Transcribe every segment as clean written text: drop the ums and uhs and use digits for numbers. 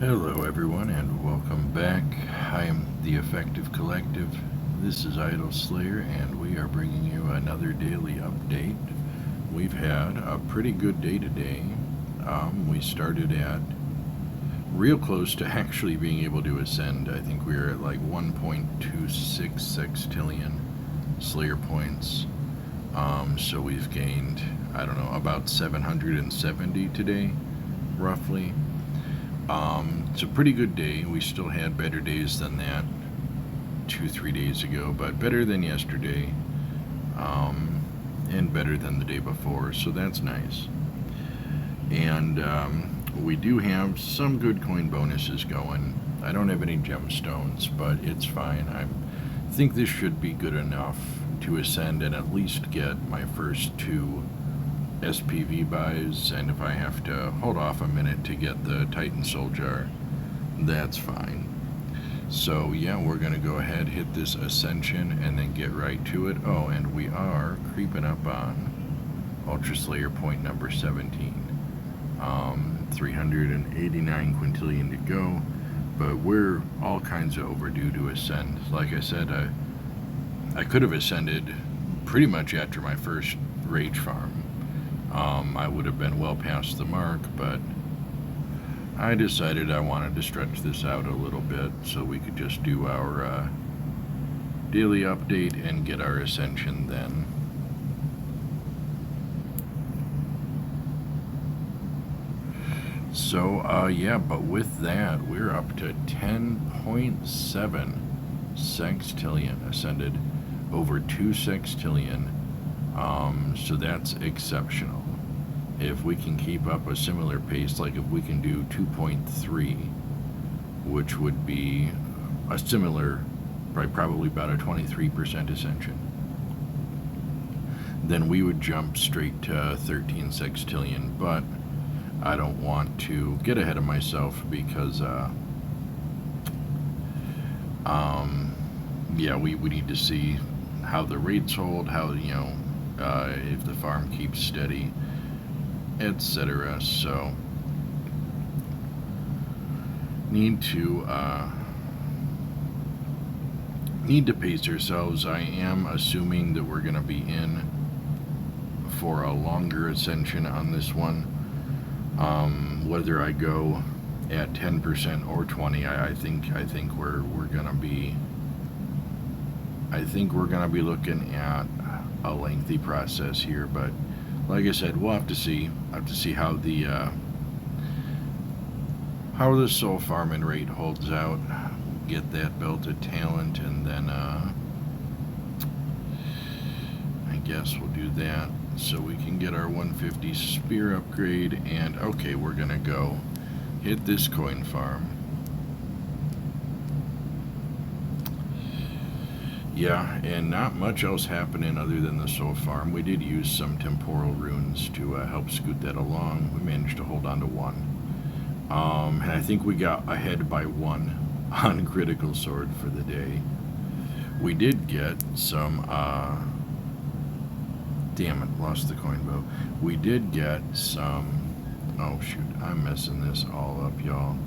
Hello, everyone, and welcome back. I am the Effective Collective. This is Idol Slayer, and we are bringing you another daily update. We've had a pretty good day today. We started at real close to actually being able to ascend. I think we were at like 1.26 sextillion Slayer points. So we've gained, I don't know, about 770 today, roughly. It's a pretty good day. We still had better days than that 2, 3 days ago, but better than yesterday, and better than the day before, so that's nice. And we do have some good coin bonuses going. I don't have any gemstones, but it's fine. I think this should be good enough to ascend and at least get my first two SPV buys, and if I have to hold off a minute to get the Titan Soul Jar, that's fine. So yeah, we're gonna go ahead, hit this ascension, and then get right to it. Oh, and we are creeping up on Ultra Slayer point number 17. 389 quintillion to go, but we're all kinds of overdue to ascend. Like I said, I could have ascended pretty much after my first rage farm. I would have been well past the mark, but I decided I wanted to stretch this out a little bit so we could just do our daily update and get our ascension then. So, yeah, but with that, we're up to 10.7 sextillion, ascended over 2 sextillion. So that's exceptional. If we can keep up a similar pace, like if we can do 2.3, which would be a similar, probably about a 23% ascension, then we would jump straight to 13 sextillion. But I don't want to get ahead of myself because, yeah, we need to see how the rates hold, how, if the farm keeps steady, etc. So need to pace ourselves. I am assuming that we're going to be in for a longer ascension on this one. Whether I go at 10% or 20, I think we're gonna be. I think we're gonna be looking at a lengthy process here, but like I said, we'll have to see. Have to see how the soul farming rate holds out. Get that belted talent, and then I guess we'll do that so we can get our 150 spear upgrade. And okay, we're gonna go hit this coin farm. Yeah, and not much else happening other than the soul farm. We did use some temporal runes to help scoot that along. We managed to hold on to one. And I think we got ahead by one on critical sword for the day. We did get some, damn it, lost the coin bow. We did get some, oh shoot, I'm messing this all up, y'all.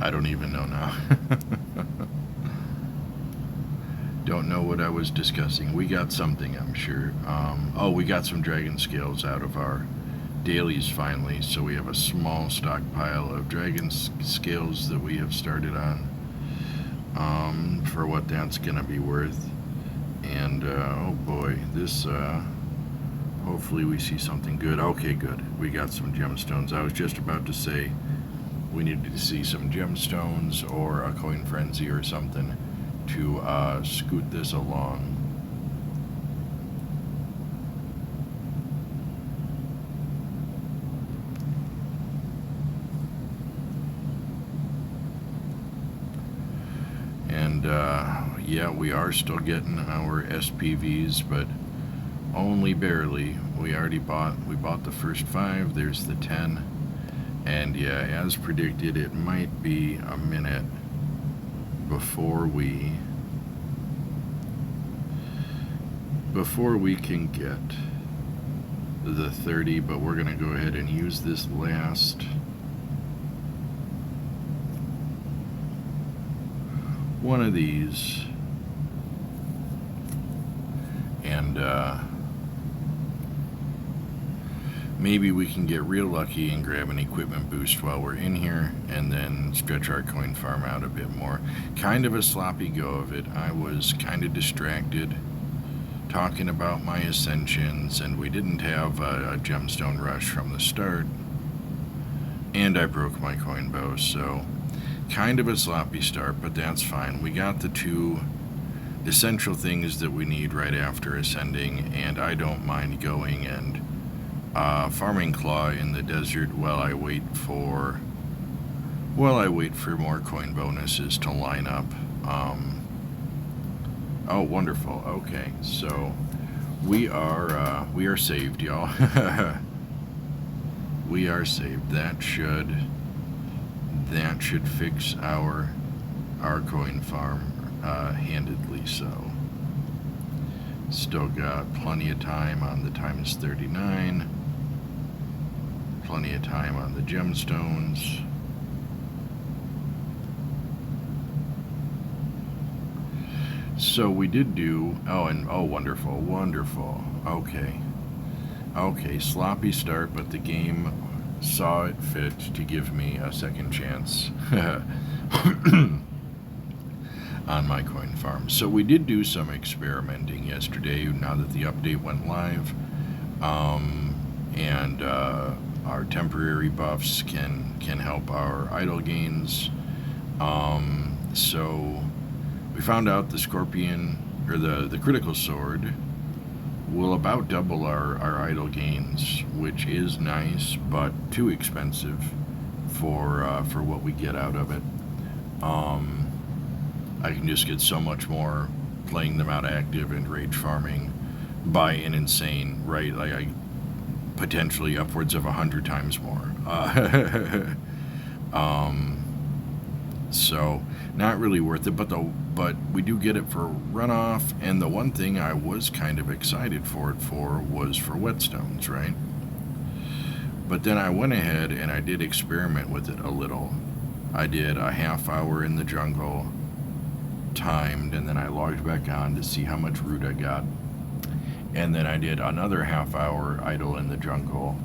I don't even know now. Don't know what I was discussing. We got something, I'm sure. Oh, we got some dragon scales out of our dailies finally, so we have a small stockpile of dragon scales that we have started on, for what that's gonna be worth. And oh boy, this hopefully we see something good. Okay, good, we got some gemstones. I was just about to say we needed to see some gemstones or a coin frenzy or something to scoot this along. And yeah, we are still getting our SPVs, but only barely. We bought the first 5. There's the 10. And yeah, as predicted, it might be a minute before we before we can get the 30, but we're going to go ahead and use this last one of these, and maybe we can get real lucky and grab an equipment boost while we're in here, and then stretch our coin farm out a bit more. Kind of a sloppy go of it. I was kind of distracted talking about my ascensions, and we didn't have a gemstone rush from the start, and I broke my coin bow, so kind of a sloppy start, but that's fine. We got the 2 essential things that we need right after ascending, and I don't mind going and farming claw in the desert while I wait for more coin bonuses to line up. Oh, wonderful. Okay, so we are saved, y'all. We are saved. That should fix our coin farm handedly. So still got plenty of time on the times 39. Plenty of time on the gemstones. So we did do, oh, wonderful. Okay, sloppy start, but the game saw it fit to give me a second chance on my coin farm. So we did do some experimenting yesterday now that the update went live, and our temporary buffs can help our idle gains. So we found out the scorpion, or the critical sword, will about double our idle gains, which is nice, but too expensive for what we get out of it. I can just get so much more playing them out active and rage farming by an insane rate, like I potentially upwards of 100 times more. So not really worth it, but we do get it for runoff, and the one thing I was kind of excited for it for was for whetstones, right? But then I went ahead and I did experiment with it a little. I did a half hour in the jungle, timed, and then I logged back on to see how much root I got. And then I did another half hour idle in the jungle,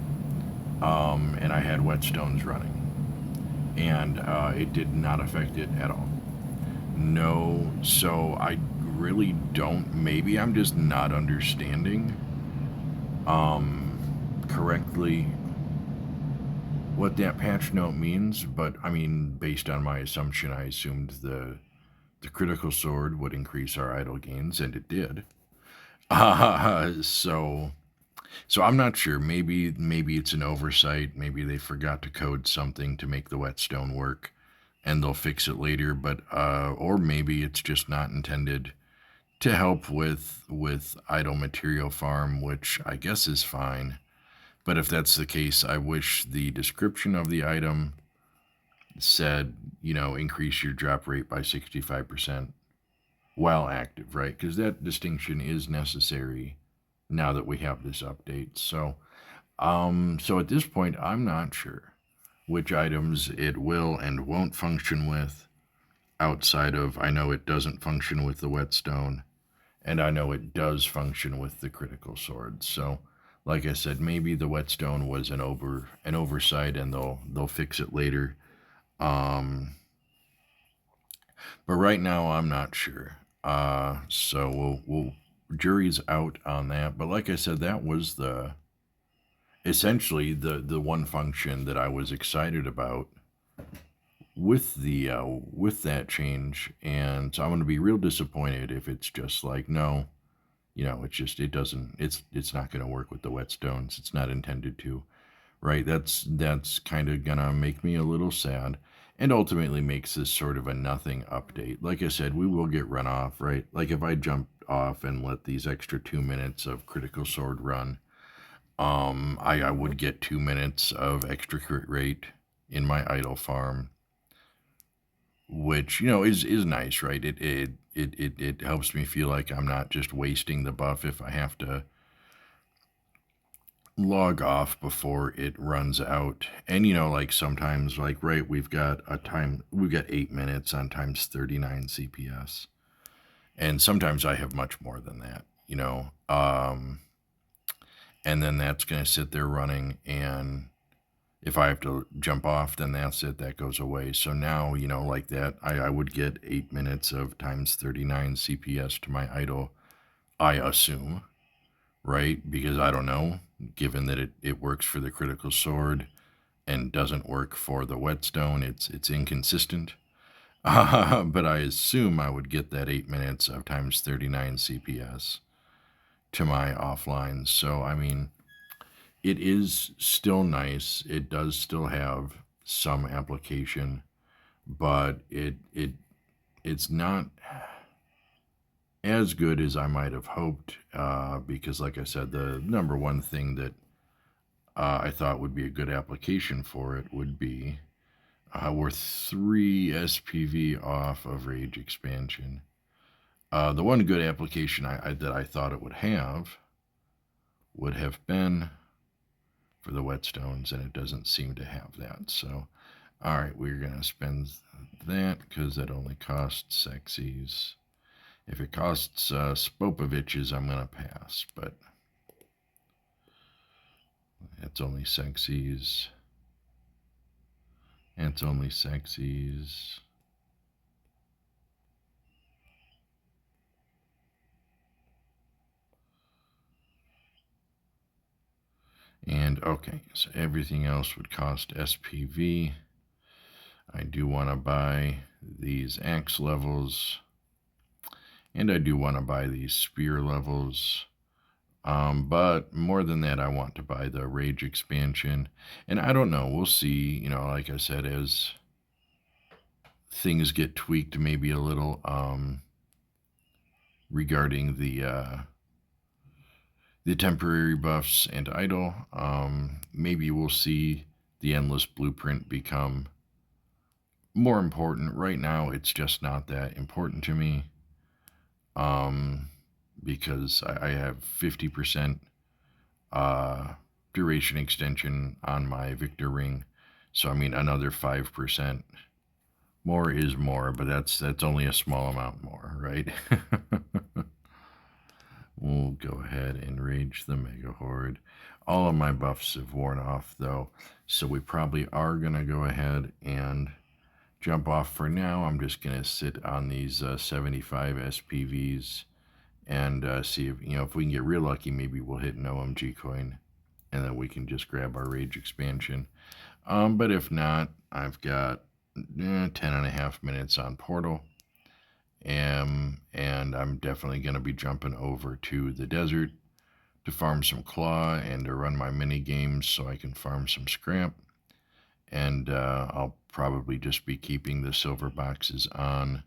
and I had whetstones running. And it did not affect it at all. No, so I really don't, maybe I'm just not understanding correctly what that patch note means, but I mean, based on my assumption, I assumed the critical sword would increase our idle gains, and it did. So I'm not sure. Maybe it's an oversight. Maybe they forgot to code something to make the whetstone work, and they'll fix it later. But or maybe it's just not intended to help with idle material farm, which I guess is fine. But if that's the case, I wish the description of the item said, increase your drop rate by 65% while active, right? Because that distinction is necessary now that we have this update. So at this point, I'm not sure which items it will and won't function with, outside of, I know it doesn't function with the whetstone, and I know it does function with the critical sword. So like I said, maybe the whetstone was an oversight, and they'll fix it later. But right now I'm not sure. So we'll jury's out on that. But like I said, that was essentially the one function that I was excited about with that change. And so I'm going to be real disappointed if it's just like, no, it's not going to work with the whetstones. It's not intended to, right? That's kind of gonna make me a little sad, and ultimately makes this sort of a nothing update. Like I said, we will get runoff, right? Like if I jump off and let these extra 2 minutes of critical sword run, I would get 2 minutes of extra crit rate in my idle farm, which, you know, is nice, right? It helps me feel like I'm not just wasting the buff if I have to log off before it runs out. And, you know, like sometimes, like, right, we've got 8 minutes on times 39 CPS. And sometimes I have much more than that, you know. And then that's going to sit there running, and if I have to jump off, then that's it, that goes away. So now, you know, like that, I would get 8 minutes of times 39 CPS to my idol, I assume, right? Because I don't know, given that it works for the critical sword and doesn't work for the whetstone, it's inconsistent. But I assume I would get that 8 minutes of times 39 CPS to my offline. So, I mean, it is still nice. It does still have some application, but it's not as good as I might have hoped. Because, like I said, the number one thing that I thought would be a good application for it would be we're 3 SPV off of Rage Expansion. The one good application that I thought it would have been for the whetstones, and it doesn't seem to have that. So, all right, we're going to spend that because that only costs sexies. If it costs Spopoviches, I'm going to pass, but it's only sexies. It's only sexies. And okay, so everything else would cost SPV. I do want to buy these axe levels, and I do want to buy these spear levels. But more than that, I want to buy the Rage expansion. And I don't know, we'll see, you know, like I said, as things get tweaked maybe a little regarding the temporary buffs and idle. Maybe we'll see the endless blueprint become more important. Right now, it's just not that important to me, because I have 50% duration extension on my Victor ring. So I mean, another 5% more is more, but that's only a small amount more, right? We'll go ahead and rage the Mega Horde. All of my buffs have worn off though, so we probably are going to go ahead and jump off for now. I'm just going to sit on these 75 SPVs and see if, you know, if we can get real lucky, maybe we'll hit an OMG coin and then we can just grab our Rage expansion. But if not, I've got 10.5 minutes on Portal. And I'm definitely going to be jumping over to the desert to farm some claw and to run my mini games so I can farm some scrap. And I'll probably just be keeping the silver boxes on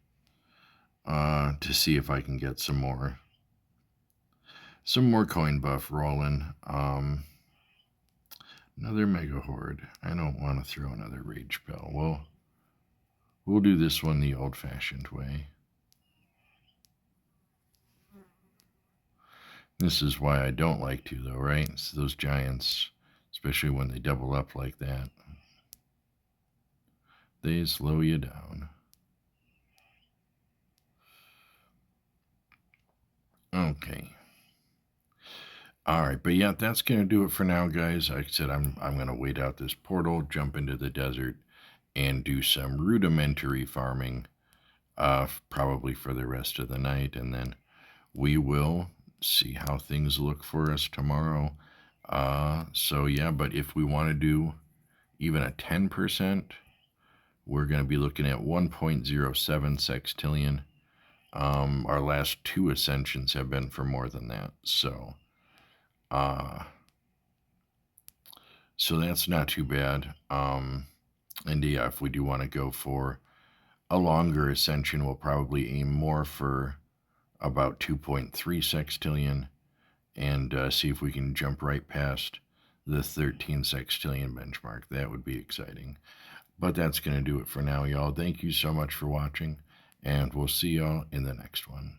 to see if I can get some more coin buff rolling. Another Mega Horde. I don't want to throw another Rage Bell. We'll do this one the old-fashioned way. This is why I don't like to, though, right? It's those giants, especially when they double up like that. They slow you down. Okay. All right, but yeah, that's going to do it for now, guys. Like I said, I'm going to wait out this portal, jump into the desert, and do some rudimentary farming, probably for the rest of the night, and then we will see how things look for us tomorrow. So yeah, but if we want to do even a 10%, we're going to be looking at 1.07 sextillion. Our last 2 ascensions have been for more than that, so that's not too bad. And yeah, if we do want to go for a longer ascension, we'll probably aim more for about 2.3 sextillion and see if we can jump right past the 13 sextillion benchmark. That would be exciting. But that's going to do it for now, y'all. Thank you so much for watching, and we'll see y'all in the next one.